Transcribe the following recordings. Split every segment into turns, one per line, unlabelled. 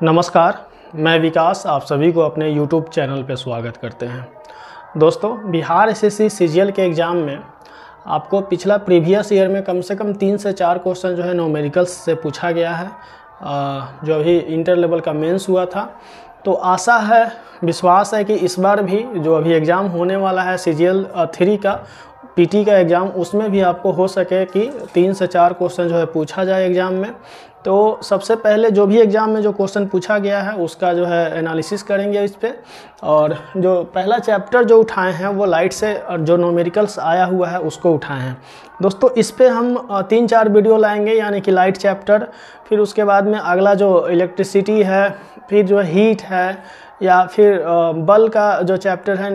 नमस्कार, मैं विकास आप सभी को अपने YouTube चैनल पर स्वागत करते हैं। दोस्तों, बिहार एसएससी सीजीएल के एग्ज़ाम में आपको पिछला प्रीवियस ईयर में कम से कम 3 से 4 क्वेश्चन जो है न्यूमेरिकल्स से पूछा गया है, जो अभी इंटर लेवल का मेंस हुआ था। तो आशा है, विश्वास है कि इस बार भी जो अभी एग्ज़ाम होने वाला है सीजीएल 3 का पीटी का एग्ज़ाम, उसमें भी आपको हो सके कि 3 से 4 क्वेश्चन जो है पूछा जाए एग्ज़ाम में। तो सबसे पहले जो भी एग्ज़ाम में जो क्वेश्चन पूछा गया है उसका जो है एनालिसिस करेंगे इस पे, और जो पहला चैप्टर जो उठाए हैं वो लाइट से जो न्यूमेरिकल्स आया हुआ है उसको उठाए हैं। दोस्तों, इस पे हम 3-4 वीडियो लाएंगे, यानी कि लाइट चैप्टर, फिर उसके बाद में अगला जो इलेक्ट्रिसिटी है, फिर जो हीट है, या फिर बल का जो चैप्टर है,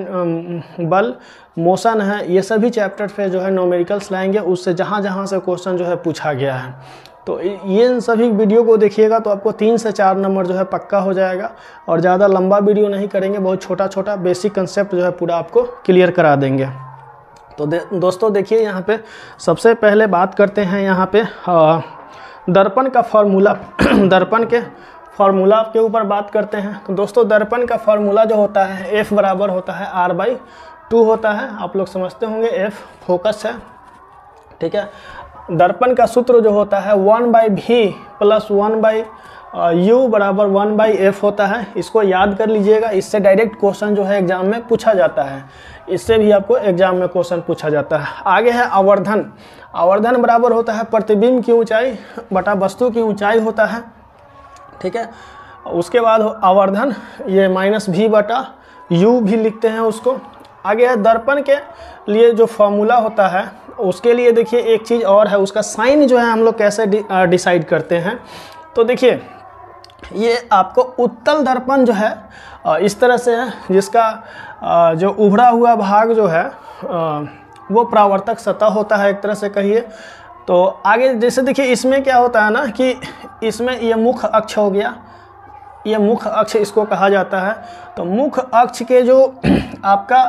बल मोशन है, ये सभी चैप्टर पे जो है न्यूमेरिकल्स लाएंगे, उससे जहाँ से क्वेश्चन जो है पूछा गया है। तो ये सभी वीडियो को देखिएगा तो आपको 3 से 4 नंबर जो है पक्का हो जाएगा। और ज़्यादा लंबा वीडियो नहीं करेंगे, बहुत छोटा छोटा बेसिक कंसेप्ट जो है पूरा आपको क्लियर करा देंगे। तो दोस्तों देखिए, यहाँ पे सबसे पहले बात करते हैं यहाँ पे दर्पण का फार्मूला दर्पण के फार्मूला के ऊपर बात करते हैं। तो दोस्तों, दर्पण का फार्मूला जो होता है F बराबर होता है R/2 होता है। आप लोग समझते होंगे, F फोकस है, ठीक है। दर्पण का सूत्र जो होता है 1/v + 1/u बराबर 1/f होता है। इसको याद कर लीजिएगा, इससे डायरेक्ट क्वेश्चन जो है एग्जाम में पूछा जाता है। इससे भी आपको एग्जाम में क्वेश्चन पूछा जाता है। आगे है आवर्धन। आवर्धन बराबर होता है प्रतिबिंब की ऊंचाई बटा वस्तु की ऊंचाई होता है, ठीक है। उसके बाद आवर्धन ये -v/u भी लिखते हैं उसको। आगे है दर्पण के लिए जो फॉर्मूला होता है, उसके लिए देखिए एक चीज़ और है, उसका साइन जो है हम लोग कैसे डिसाइड करते हैं। तो देखिए, ये आपको उत्तल दर्पण जो है इस तरह से है, जिसका जो उभरा हुआ भाग जो है वो परावर्तक सतह होता है, एक तरह से कहिए। तो आगे जैसे देखिए, इसमें क्या होता है ना कि इसमें ये मुख्य अक्ष हो गया, ये मुख्य अक्ष इसको कहा जाता है। तो मुख्य अक्ष के जो आपका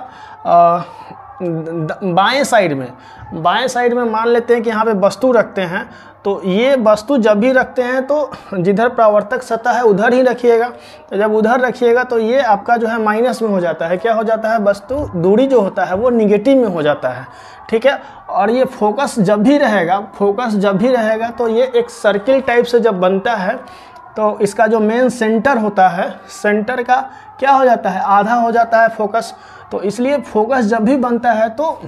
बाएं साइड में मान लेते हैं कि यहाँ पे वस्तु रखते हैं। तो ये वस्तु जब भी रखते हैं तो जिधर परावर्तक सतह है उधर ही रखिएगा। तो जब उधर रखिएगा तो ये आपका जो है माइनस में हो जाता है। क्या हो जाता है? वस्तु दूरी जो होता है वो निगेटिव में हो जाता है, ठीक है। और ये फोकस जब भी रहेगा तो ये एक सर्किल टाइप से जब बनता है तो इसका जो मेन सेंटर होता है, सेंटर का क्या हो जाता है? आधा हो जाता है फोकस। तो इसलिए फोकस जब भी बनता है तो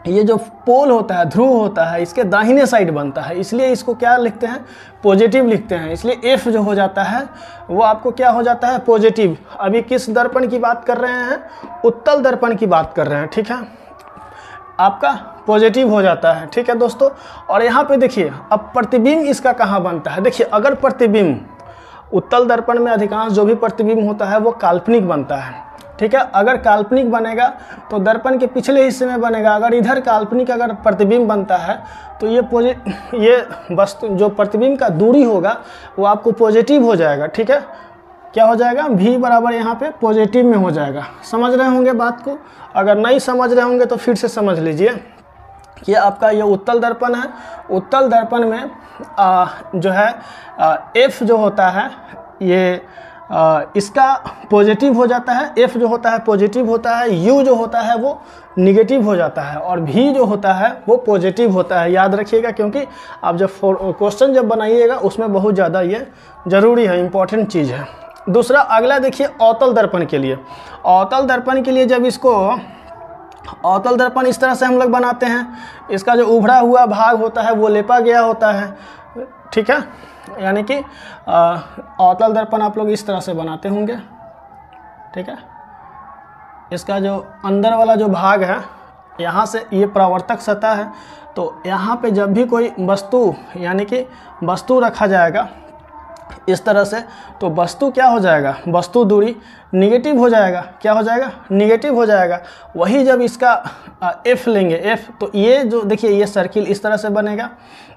ये जो पोल होता है, ध्रुव होता है, इसके दाहिने साइड बनता है। इसलिए इसको क्या लिखते हैं? पॉजिटिव लिखते हैं। इसलिए F जो हो जाता है वो आपको क्या हो जाता है? पॉजिटिव। अभी किस दर्पण की बात कर रहे हैं? उत्तल दर्पण की बात कर रहे हैं, ठीक है। आपका पॉजिटिव हो जाता है, ठीक है दोस्तों। और यहाँ पे देखिए, अब प्रतिबिंब इसका कहाँ बनता है? देखिए, अगर प्रतिबिंब उत्तल दर्पण में अधिकांश जो भी प्रतिबिंब होता है वो काल्पनिक बनता है, ठीक है। अगर काल्पनिक बनेगा तो दर्पण के पिछले हिस्से में बनेगा। अगर इधर काल्पनिक अगर प्रतिबिंब बनता है तो ये वस्तु जो प्रतिबिंब का दूरी होगा वो आपको पॉजिटिव हो जाएगा, ठीक है। क्या हो जाएगा? v बराबर यहाँ पे पॉजिटिव में हो जाएगा। समझ रहे होंगे बात को? अगर नहीं समझ रहे होंगे तो फिर से समझ लीजिए कि आपका ये उत्तल दर्पण है। उत्तल दर्पण में जो है F जो होता है ये इसका पॉजिटिव हो जाता है। F जो होता है पॉजिटिव होता है, U जो होता है वो निगेटिव हो जाता है, और V जो होता है वो पॉजिटिव होता है। याद रखिएगा, क्योंकि आप जब क्वेश्चन जब बनाइएगा उसमें बहुत ज़्यादा ये ज़रूरी है, इम्पॉर्टेंट चीज़ है। दूसरा अगला देखिए, अवतल दर्पण के लिए। अवतल दर्पण के लिए जब इसको अवतल दर्पण इस तरह से हम लोग बनाते हैं, इसका जो उभरा हुआ भाग होता है वो लेपा गया होता है, ठीक है। यानी कि अवतल दर्पण आप लोग इस तरह से बनाते होंगे, ठीक है। इसका जो अंदर वाला जो भाग है, यहाँ से ये परावर्तक सतह है। तो यहाँ पे जब भी कोई वस्तु यानी कि वस्तु रखा जाएगा इस तरह से, तो वस्तु क्या हो जाएगा? वस्तु दूरी निगेटिव हो जाएगा। क्या हो जाएगा? निगेटिव हो जाएगा। वही जब इसका F लेंगे, F, तो ये जो देखिए ये सर्किल इस तरह से बनेगा।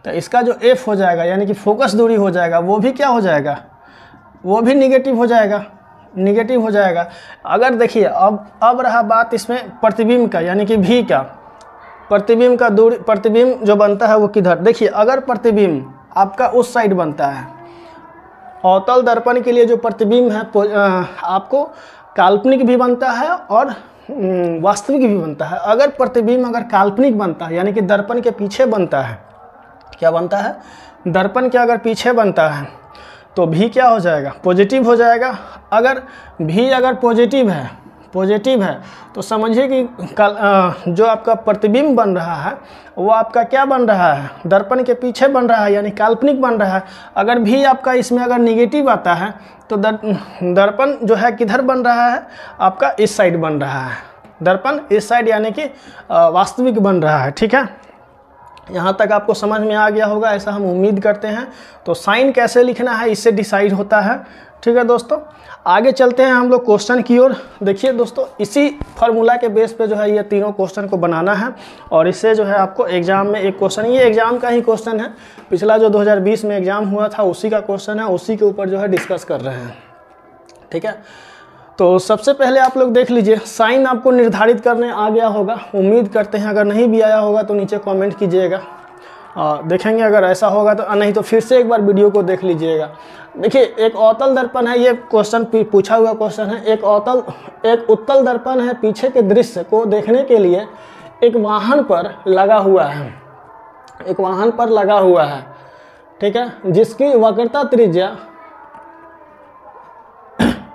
तो इसका जो F हो जाएगा यानी कि फोकस दूरी हो जाएगा, वो भी क्या हो जाएगा? वो भी निगेटिव हो जाएगा, निगेटिव हो जाएगा। अगर देखिए अब रहा बात इसमें प्रतिबिंब का, यानी कि V का। प्रतिबिंब का दूरी, प्रतिबिंब जो बनता है वो किधर? देखिए, अगर प्रतिबिंब आपका उस साइड बनता है, अवतल दर्पण के लिए जो प्रतिबिंब है आपको काल्पनिक भी बनता है और वास्तविक भी बनता है। अगर प्रतिबिंब अगर काल्पनिक बनता है यानी कि दर्पण के पीछे बनता है, क्या बनता है, दर्पण के अगर पीछे बनता है तो भी क्या हो जाएगा, पॉजिटिव हो जाएगा। अगर भी अगर पॉजिटिव है तो समझिए कि जो आपका प्रतिबिंब बन रहा है वो आपका क्या बन रहा है, दर्पण के पीछे बन रहा है यानी काल्पनिक बन रहा है। अगर भी आपका इसमें अगर निगेटिव आता है तो दर्पण जो है किधर बन रहा है, आपका इस साइड बन रहा है, दर्पण इस साइड यानी कि वास्तविक बन रहा है। ठीक है, यहाँ तक आपको समझ में आ गया होगा, ऐसा हम उम्मीद करते हैं। तो साइन कैसे लिखना है इससे डिसाइड होता है। ठीक है दोस्तों, आगे चलते हैं हम लोग क्वेश्चन की ओर। देखिए दोस्तों, इसी फार्मूला के बेस पे जो है ये तीनों क्वेश्चन को बनाना है और इससे जो है आपको एग्जाम में एक क्वेश्चन, ये एग्जाम का ही क्वेश्चन है, पिछला जो 2020 में एग्जाम हुआ था उसी का क्वेश्चन है, उसी के ऊपर जो है डिस्कस कर रहे हैं। ठीक है, तो सबसे पहले आप लोग देख लीजिए, साइन आपको निर्धारित करने आ गया होगा, उम्मीद करते हैं। अगर नहीं भी आया होगा तो नीचे कमेंट कीजिएगा, देखेंगे अगर ऐसा होगा तो, नहीं तो फिर से एक बार वीडियो को देख लीजिएगा। देखिए, एक अवतल दर्पण है, ये क्वेश्चन पूछा हुआ क्वेश्चन है। एक उत्तल दर्पण है, पीछे के दृश्य को देखने के लिए एक वाहन पर लगा हुआ है, एक वाहन पर लगा हुआ है। ठीक है, जिसकी वक्रता त्रिज्या,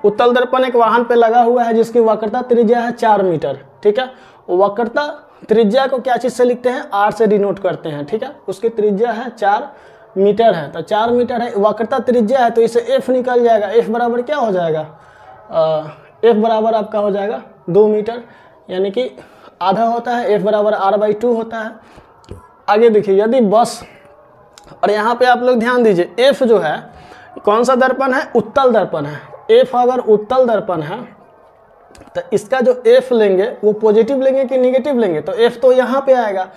उत्तल दर्पण एक वाहन पे लगा हुआ है जिसकी वक्रता त्रिज्या है 4 मीटर। ठीक है, वक्रता त्रिज्या को क्या चीज से लिखते हैं, आर से डिनोट करते हैं। ठीक है, उसकी त्रिज्या है 4 मीटर है, तो 4 मीटर है, वक्रता त्रिज्या है, तो इसे एफ निकल जाएगा। एफ बराबर क्या हो जाएगा, एफ बराबर आपका हो जाएगा 2 मीटर, यानी कि आधा होता है, एफ बराबर r/2 होता है। आगे देखिए, यदि बस, और यहाँ पे आप लोग ध्यान दीजिए, एफ जो है कौन सा दर्पण है, उत्तल दर्पण है। एफ अगर उत्तल दर्पण है तो इसका जो एफ लेंगे वो पॉजिटिव लेंगे कि निगेटिव लेंगे, तो एफ तो यहाँ पे आएगा,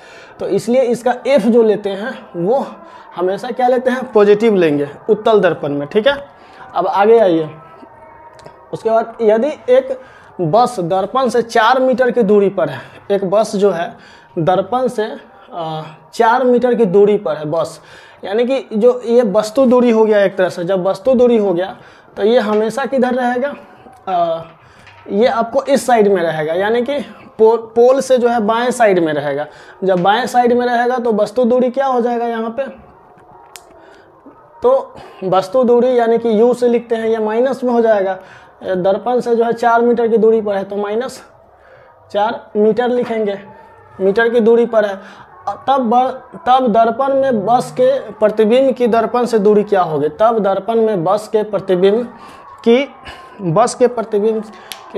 तो इसलिए इसका एफ जो लेते हैं वो हमेशा क्या लेते हैं, पॉजिटिव लेंगे उत्तल दर्पण में। ठीक है, अब आगे आइए, उसके बाद यदि एक बस दर्पण से 4 मीटर की दूरी पर है, एक बस जो है दर्पण से 4 मीटर की दूरी पर है बस, यानी कि जो ये वस्तु दूरी हो गया एक तरह से, जब वस्तु दूरी हो गया तो ये हमेशा किधर रहेगा, ये आपको इस साइड में रहेगा, यानी कि पोल से जो है बाएं साइड में रहेगा। जब बाएं साइड में रहेगा तो वस्तु दूरी क्या हो जाएगा यहाँ पे, तो वस्तु दूरी यानी कि u से लिखते हैं, ये माइनस में हो जाएगा। दर्पण से जो है 4 मीटर की दूरी पर है तो -4 मीटर लिखेंगे, मीटर की दूरी पर है। तब दर्पण में बस के प्रतिबिंब की दर्पण से दूरी क्या होगी, तब दर्पण में बस के प्रतिबिंब की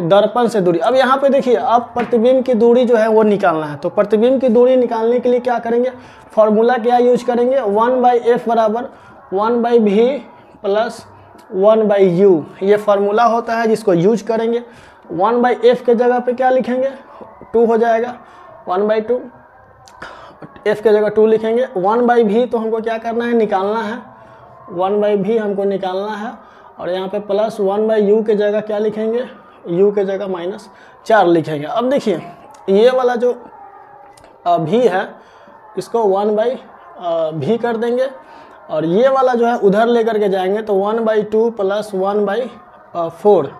दर्पण से दूरी। अब यहाँ पे देखिए, अब प्रतिबिंब की दूरी जो है वो निकालना है, तो प्रतिबिंब की दूरी निकालने के लिए क्या करेंगे, फॉर्मूला क्या यूज करेंगे, 1/f बराबर 1/v प्लस 1/u, ये फार्मूला होता है जिसको यूज करेंगे। 1/f के जगह पे क्या लिखेंगे, 2 हो जाएगा, 1/2, f के जगह 2 लिखेंगे। 1/v तो हमको क्या करना है, निकालना है, 1/v हमको निकालना है, और यहाँ पे प्लस 1/u के जगह क्या लिखेंगे, u के जगह -4 लिखेंगे। अब देखिए, ये वाला जो v है इसको 1/v कर देंगे, और ये वाला जो है उधर लेकर के जाएंगे तो 1/2 प्लस 1/4,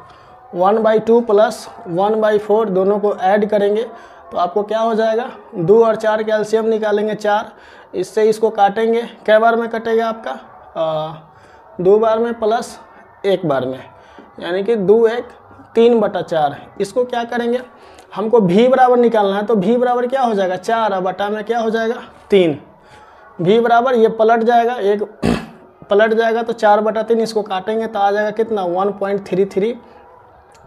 1/2 प्लस 1/4 दोनों को ऐड करेंगे तो आपको क्या हो जाएगा, 2 और 4 के एलसीएम निकालेंगे 4, इससे इसको काटेंगे, कै बार में कटेगा आपका, 2 बार में प्लस 1 बार में, यानी कि 2 1 3/4। इसको क्या करेंगे, हमको v बराबर निकालना है, तो v बराबर क्या हो जाएगा, 4 और बटा में क्या हो जाएगा 3, v बराबर ये पलट जाएगा, एक पलट जाएगा तो 4/3, इसको काटेंगे तो आ जाएगा कितना 1.33।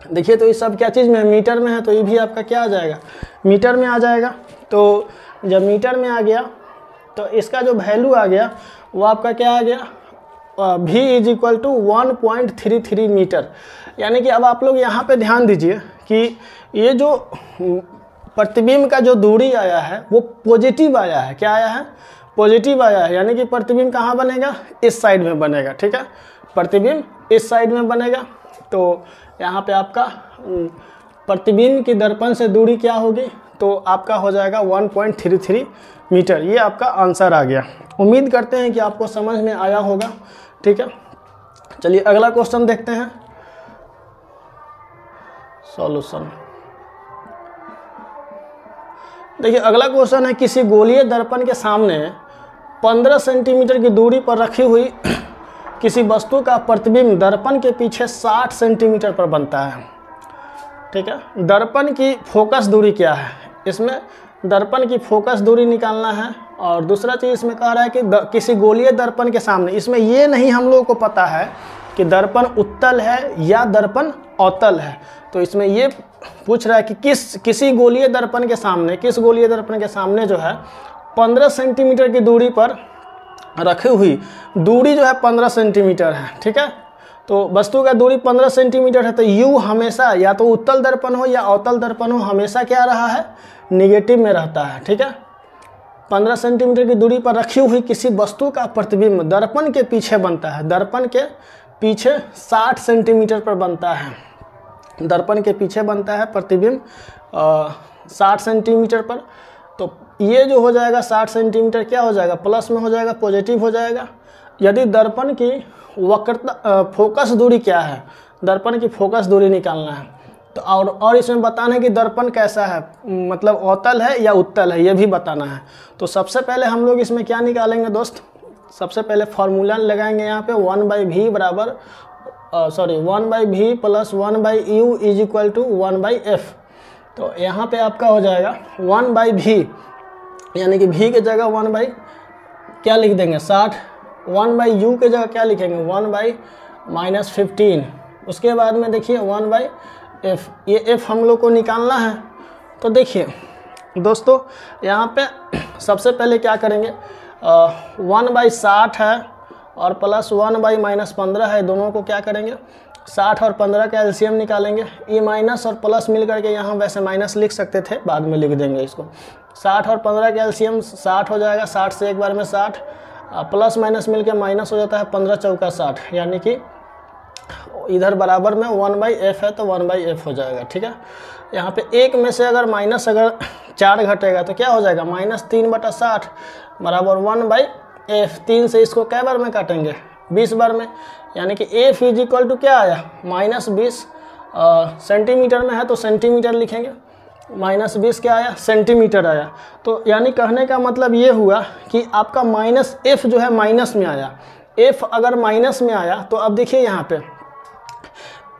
देखिए, तो ये सब क्या चीज़ में है, मीटर में है, तो ये भी आपका क्या आ जाएगा, मीटर में आ जाएगा। तो जब मीटर में आ गया तो इसका जो वैल्यू आ गया वो आपका क्या आ गया, v = 1.33 मीटर। यानी कि अब आप लोग यहाँ पे ध्यान दीजिए कि ये जो प्रतिबिंब का जो दूरी आया है वो पॉजिटिव आया है, क्या आया है, पॉजिटिव आया है, यानी कि प्रतिबिंब कहाँ बनेगा, इस साइड में बनेगा। ठीक है, प्रतिबिंब इस साइड में बनेगा, तो यहाँ पे आपका प्रतिबिंब की दर्पण से दूरी क्या होगी, तो आपका हो जाएगा 1.33 मीटर। ये आपका आंसर आ गया। उम्मीद करते हैं कि आपको समझ में आया होगा। ठीक है, चलिए अगला क्वेश्चन देखते हैं। सॉल्यूशन देखिए, अगला क्वेश्चन है किसी गोलीय दर्पण के सामने 15 सेंटीमीटर की दूरी पर रखी हुई किसी वस्तु का प्रतिबिंब दर्पण के पीछे 60 सेंटीमीटर पर बनता है। ठीक है, दर्पण की फोकस दूरी क्या है, इसमें दर्पण की फोकस दूरी निकालना है। और दूसरा चीज़ इसमें कह रहा है कि किसी गोलीय दर्पण के सामने, इसमें ये नहीं हम लोगों को पता है कि दर्पण उत्तल है या दर्पण अवतल है, तो इसमें ये पूछ रहा है कि किसी गोलीय दर्पण के सामने, किस गोलीय दर्पण के सामने जो है 15 सेंटीमीटर की दूरी पर रखी हुई, दूरी जो है 15 सेंटीमीटर है। ठीक है, तो वस्तु का दूरी 15 सेंटीमीटर है, तो यू हमेशा या तो उत्तल दर्पण हो या अवतल दर्पण हो, हमेशा क्या रहा है, निगेटिव में रहता है। ठीक है, 15 सेंटीमीटर की दूरी पर रखी हुई किसी वस्तु का प्रतिबिंब दर्पण के पीछे बनता है, दर्पण के पीछे 60 सेंटीमीटर पर बनता है, दर्पण के पीछे बनता है प्रतिबिंब 60 सेंटीमीटर पर। तो ये जो हो जाएगा 60 सेंटीमीटर क्या हो जाएगा, प्लस में हो जाएगा, पॉजिटिव हो जाएगा। यदि दर्पण की वक्रता फोकस दूरी क्या है, दर्पण की फोकस दूरी निकालना है, तो और इसमें बताना है कि दर्पण कैसा है, मतलब अवतल है या उत्तल है, ये भी बताना है। तो सबसे पहले हम लोग इसमें क्या निकालेंगे दोस्त, सबसे पहले फॉर्मूला लगाएंगे यहाँ पे 1/v बराबर 1/v plus 1/u is equal to 1/f। तो यहाँ पे आपका हो जाएगा 1/v, यानी कि v के जगह 1/ क्या लिख देंगे 60, 1/u के जगह क्या लिखेंगे 1/-15। उसके बाद में देखिए 1/f, ये f हम लोग को निकालना है। तो देखिए दोस्तों, यहाँ पे सबसे पहले क्या करेंगे, 1/60 है और प्लस 1/-15 है, दोनों को क्या करेंगे 60 और 15 का एलसीएम निकालेंगे। ये माइनस और प्लस मिल करके यहाँ वैसे माइनस लिख सकते थे, बाद में लिख देंगे इसको। 60 और 15 का एलसीएम 60 हो जाएगा, 60 से एक बार में 60, प्लस माइनस मिल के माइनस हो जाता है, 15 चौका 60, यानी कि इधर बराबर में 1/f है तो 1/f हो जाएगा। ठीक है, यहाँ पे एक में से अगर माइनस अगर 4 घटेगा तो क्या हो जाएगा -3/60 बराबर 1/f। 3 से इसको कै बार में काटेंगे 20 बार में, यानी कि f इज इक्वल टू क्या आया -20 सेंटीमीटर में है तो सेंटीमीटर लिखेंगे, -20 क्या आया सेंटीमीटर आया। तो यानी कहने का मतलब ये हुआ कि आपका -f जो है माइनस में आया। f अगर माइनस में आया तो अब देखिए यहाँ पे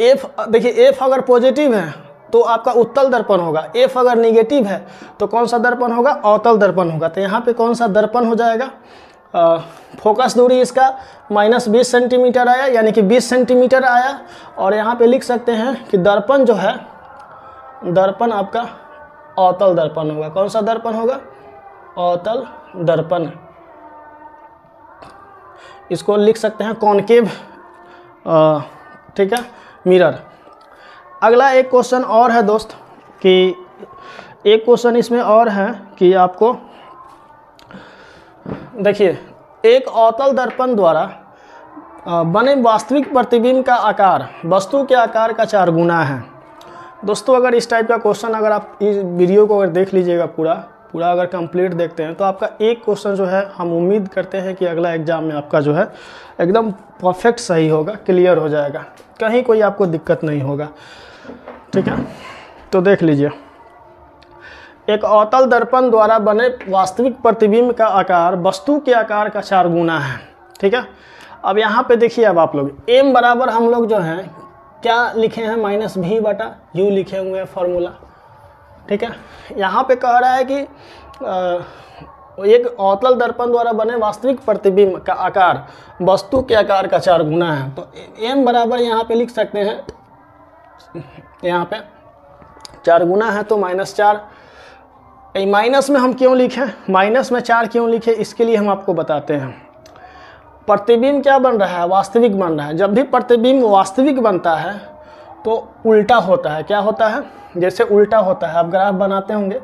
f, देखिए f अगर पॉजिटिव है तो आपका उत्तल दर्पण होगा, f अगर नेगेटिव है तो कौन सा दर्पण होगा, अवतल दर्पण होगा। तो यहाँ पे कौन सा दर्पण हो जाएगा, फोकस दूरी इसका -20 सेंटीमीटर आया, यानी कि 20 सेंटीमीटर आया। और यहाँ पे लिख सकते हैं कि दर्पण जो है, दर्पण आपका अवतल दर्पण होगा। कौन सा दर्पण होगा, अवतल दर्पण। इसको लिख सकते हैं कॉनकेव, ठीक है, मिरर। अगला एक क्वेश्चन और है दोस्त, कि एक क्वेश्चन इसमें और है कि आपको देखिए, एक अवतल दर्पण द्वारा बने वास्तविक प्रतिबिंब का आकार वस्तु के आकार का 4 गुना है। दोस्तों अगर इस टाइप का क्वेश्चन अगर आप इस वीडियो को अगर देख लीजिएगा पूरा अगर कंप्लीट देखते हैं तो आपका एक क्वेश्चन जो है हम उम्मीद करते हैं कि अगला एग्जाम में आपका जो है एकदम परफेक्ट सही होगा, क्लियर हो जाएगा, कहीं कोई आपको दिक्कत नहीं होगा। ठीक है, तो देख लीजिए, एक अवतल दर्पण द्वारा बने वास्तविक प्रतिबिंब का आकार वस्तु के आकार का 4 गुना है। ठीक है, अब यहाँ पे देखिए, अब आप लोग m बराबर हम लोग जो है क्या लिखे हैं -v/u लिखे हुए हैं फॉर्मूला। ठीक है, यहाँ पे कह रहा है कि एक अवतल दर्पण द्वारा बने वास्तविक प्रतिबिंब का आकार वस्तु के आकार का 4 गुना है। तो m बराबर यहाँ पे लिख सकते हैं, यहाँ पे 4 गुना है तो -4। माइनस में हम क्यों लिखें, माइनस में 4 क्यों लिखे, इसके लिए हम आपको बताते हैं। प्रतिबिंब क्या बन रहा है, वास्तविक बन रहा है। जब भी प्रतिबिंब वास्तविक बनता है तो उल्टा होता है। क्या होता है, जैसे उल्टा होता है, आप ग्राफ बनाते होंगे,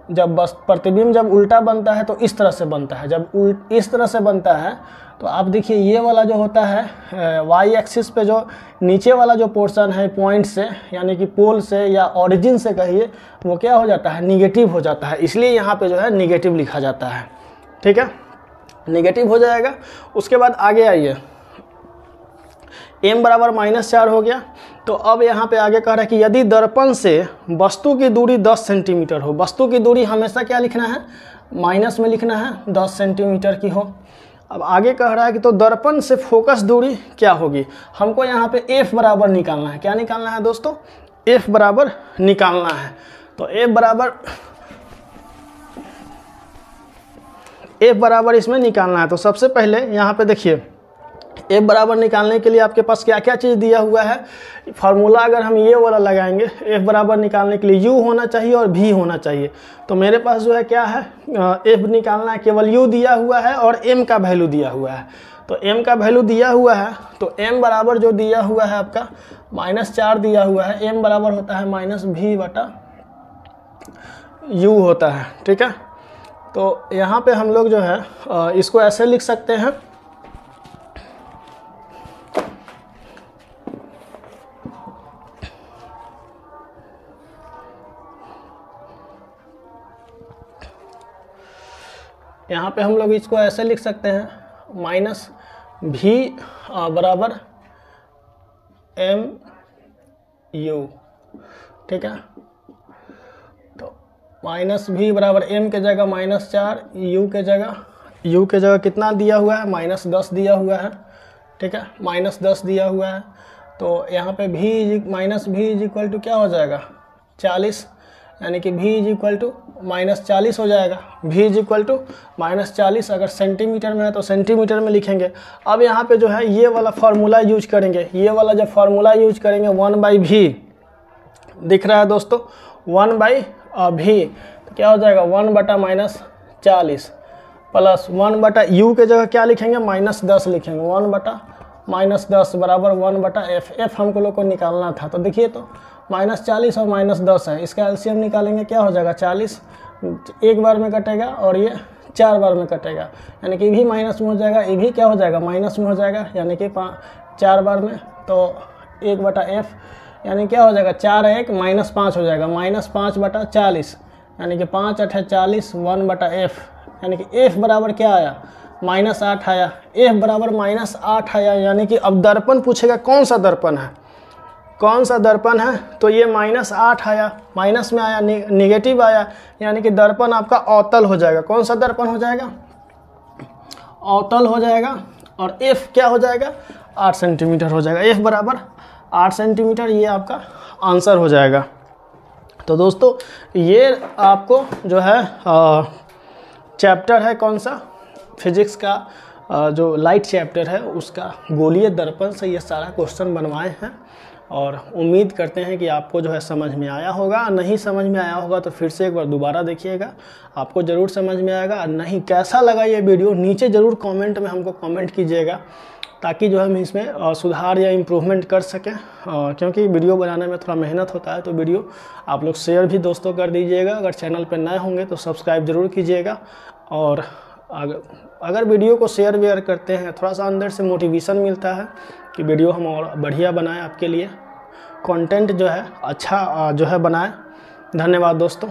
जब बस प्रतिबिंब जब उल्टा बनता है तो इस तरह से बनता है। जब इस तरह से बनता है तो आप देखिए, ये वाला जो होता है वाई एक्सिस पे जो नीचे वाला जो पोर्शन है पॉइंट से, यानी कि पोल से या ओरिजिन से कहिए, वो क्या हो जाता है, निगेटिव हो जाता है। इसलिए यहाँ पे जो है निगेटिव लिखा जाता है। ठीक है, निगेटिव हो जाएगा। उसके बाद आगे आइए, m बराबर -4 हो गया। तो अब यहाँ पे आगे कह रहा है कि यदि दर्पण से वस्तु की दूरी 10 सेंटीमीटर हो, वस्तु की दूरी हमेशा क्या लिखना है, माइनस में लिखना है, 10 सेंटीमीटर की हो। अब आगे कह रहा है कि तो दर्पण से फोकस दूरी क्या होगी, हमको यहाँ पे f बराबर निकालना है। क्या निकालना है दोस्तों, f बराबर निकालना है। तो f बराबर इसमें निकालना है। तो सबसे पहले यहाँ पे देखिए f बराबर निकालने के लिए आपके पास क्या क्या चीज़ दिया हुआ है। फार्मूला अगर हम ये वाला लगाएंगे, f बराबर निकालने के लिए u होना चाहिए और v होना चाहिए। तो मेरे पास जो है क्या है, f निकालना है, केवल u दिया हुआ है और m का वैल्यू दिया हुआ है। तो m का वैल्यू दिया हुआ है, तो m बराबर जो दिया हुआ है आपका -4 दिया हुआ है, m बराबर होता है -v/u होता है। ठीक है, तो यहाँ पे हम लोग जो है इसको ऐसे लिख सकते हैं, यहाँ पे हम लोग इसको ऐसे लिख सकते हैं, -v बराबर mu। ठीक है, तो -v बराबर m के जगह -4, u के जगह कितना दिया हुआ है, -10 दिया हुआ है। ठीक है, -10 दिया हुआ है। तो यहाँ पे v इक्वल टू क्या हो जाएगा, 40, यानी कि v इक्वल टू -40 हो जाएगा। v इक्वल टू -40 अगर सेंटीमीटर में है तो सेंटीमीटर में लिखेंगे। अब यहाँ पे जो है ये वाला फार्मूला यूज करेंगे, ये वाला जब फार्मूला यूज करेंगे 1/v दिख रहा है दोस्तों, 1/v तो क्या हो जाएगा, 1/-40 प्लस 1/u के जगह क्या लिखेंगे, -10 लिखेंगे, 1/-10 बराबर 1/f। f हमको लोग को निकालना था। तो देखिए तो -40 और -10 है, इसका एलसीएम निकालेंगे, क्या हो जाएगा, 40 एक बार में कटेगा और ये 4 बार में कटेगा, यानी कि भी माइनस में हो जाएगा, ये भी क्या हो जाएगा, माइनस में हो जाएगा, यानी कि 4 बार में। तो 1/f यानी क्या हो जाएगा, 4 1 -5 हो जाएगा, -5/40 यानी कि 5 8 40, 1/f यानी कि f बराबर क्या आया, -8 आया। f बराबर -8 आया, यानी कि अब दर्पण पूछेगा कौन सा दर्पण है, कौन सा दर्पण है, तो ये -8 आया, माइनस में आया, निगेटिव आया, यानी कि दर्पण आपका अवतल हो जाएगा। कौन सा दर्पण हो जाएगा, अवतल हो जाएगा। और f क्या हो जाएगा, 8 सेंटीमीटर हो जाएगा। f बराबर 8 सेंटीमीटर, ये आपका आंसर हो जाएगा। तो दोस्तों ये आपको जो है चैप्टर है कौन सा, फिजिक्स का जो लाइट चैप्टर है उसका गोलीय दर्पण से ये सारा क्वेश्चन बनवाए हैं। और उम्मीद करते हैं कि आपको जो है समझ में आया होगा। नहीं समझ में आया होगा तो फिर से एक बार दोबारा देखिएगा, आपको ज़रूर समझ में आएगा। नहीं कैसा लगा ये वीडियो नीचे ज़रूर कमेंट में हमको कमेंट कीजिएगा, ताकि जो हम इसमें सुधार या इम्प्रूवमेंट कर सकें। क्योंकि वीडियो बनाने में थोड़ा मेहनत होता है, तो वीडियो आप लोग शेयर भी दोस्तों कर दीजिएगा। अगर चैनल पर नए होंगे तो सब्सक्राइब ज़रूर कीजिएगा। और अगर वीडियो को शेयर वेयर करते हैं, थोड़ा सा अंदर से मोटिवेशन मिलता है कि वीडियो हम और बढ़िया बनाएं, आपके लिए कंटेंट जो है अच्छा जो है बनाएं। धन्यवाद दोस्तों।